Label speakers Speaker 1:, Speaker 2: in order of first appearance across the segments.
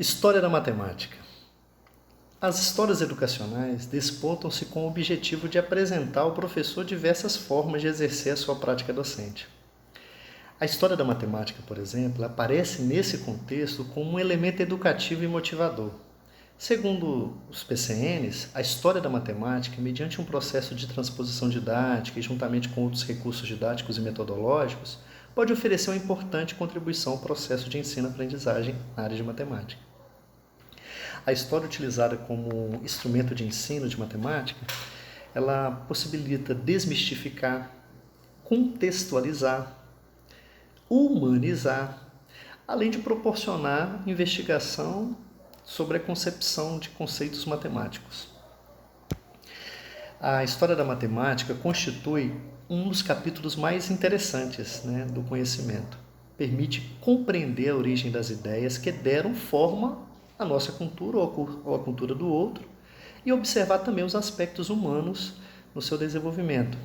Speaker 1: História da matemática. As histórias educacionais despontam-se com o objetivo de apresentar ao professor diversas formas de exercer a sua prática docente. A história da matemática, por exemplo, aparece nesse contexto como um elemento educativo e motivador. Segundo os PCNs, a história da matemática, mediante um processo de transposição didática e juntamente com outros recursos didáticos e metodológicos, pode oferecer uma importante contribuição ao processo de ensino-aprendizagem na área de matemática. A história utilizada como instrumento de ensino de matemática, ela possibilita desmistificar, contextualizar, humanizar, além de proporcionar investigação sobre a concepção de conceitos matemáticos. A história da matemática constitui um dos capítulos mais interessantes, do conhecimento. Permite compreender a origem das ideias que deram forma à nossa cultura ou à cultura do outro e observar também os aspectos humanos no seu desenvolvimento.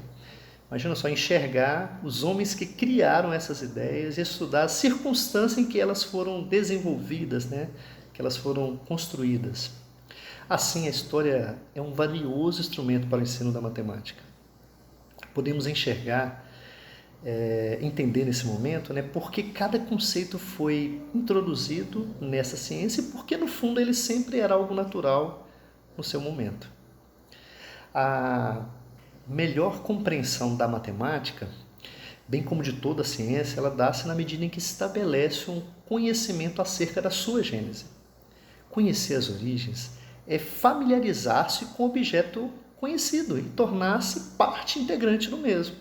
Speaker 1: Imagina só, enxergar os homens que criaram essas ideias e estudar as circunstâncias em que elas foram desenvolvidas, que elas foram construídas. Assim, a história é um valioso instrumento para o ensino da matemática. Podemos enxergar, entender nesse momento, por que cada conceito foi introduzido nessa ciência e porque, no fundo, ele sempre era algo natural no seu momento. A melhor compreensão da matemática, bem como de toda a ciência, ela dá-se na medida em que se estabelece um conhecimento acerca da sua gênese. Conhecer as origens é familiarizar-se com o objeto conhecido e tornar-se parte integrante do mesmo.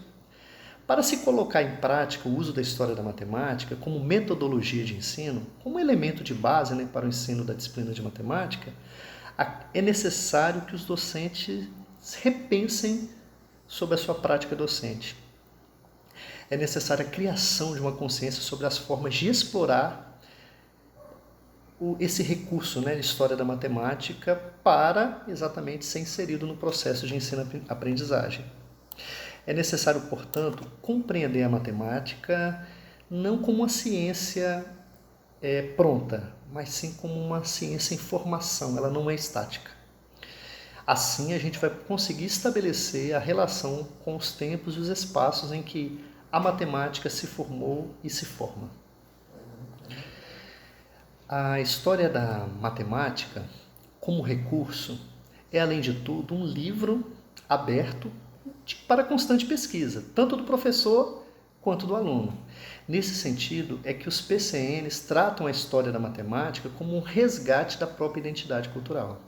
Speaker 1: Para se colocar em prática o uso da história da matemática como metodologia de ensino, como elemento de base para o ensino da disciplina de matemática, é necessário que os docentes repensem sobre a sua prática docente. É necessária a criação de uma consciência sobre as formas de explorar esse recurso de história da matemática para exatamente ser inserido no processo de ensino-aprendizagem. É necessário, portanto, compreender a matemática não como uma ciência pronta, mas sim como uma ciência em formação, ela não é estática. Assim, a gente vai conseguir estabelecer a relação com os tempos e os espaços em que a matemática se formou e se forma. A história da matemática, como recurso, é, além de tudo, um livro aberto para constante pesquisa, tanto do professor quanto do aluno. Nesse sentido, é que os PCNs tratam a história da matemática como um resgate da própria identidade cultural.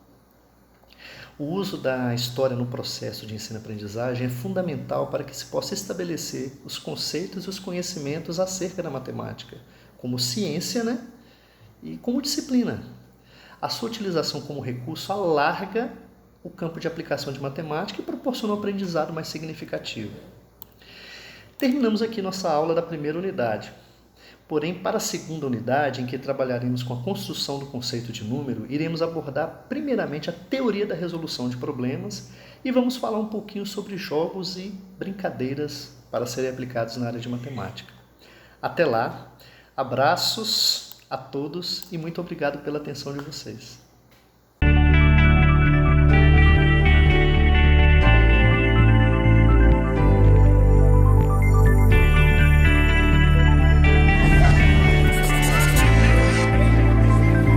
Speaker 1: O uso da história no processo de ensino-aprendizagem é fundamental para que se possa estabelecer os conceitos e os conhecimentos acerca da matemática, como ciência, e como disciplina. A sua utilização como recurso alarga o campo de aplicação de matemática e proporciona um aprendizado mais significativo. Terminamos aqui nossa aula da primeira unidade. Porém, para a segunda unidade, em que trabalharemos com a construção do conceito de número, iremos abordar primeiramente a teoria da resolução de problemas e vamos falar um pouquinho sobre jogos e brincadeiras para serem aplicados na área de matemática. Até lá, abraços a todos e muito obrigado pela atenção de vocês.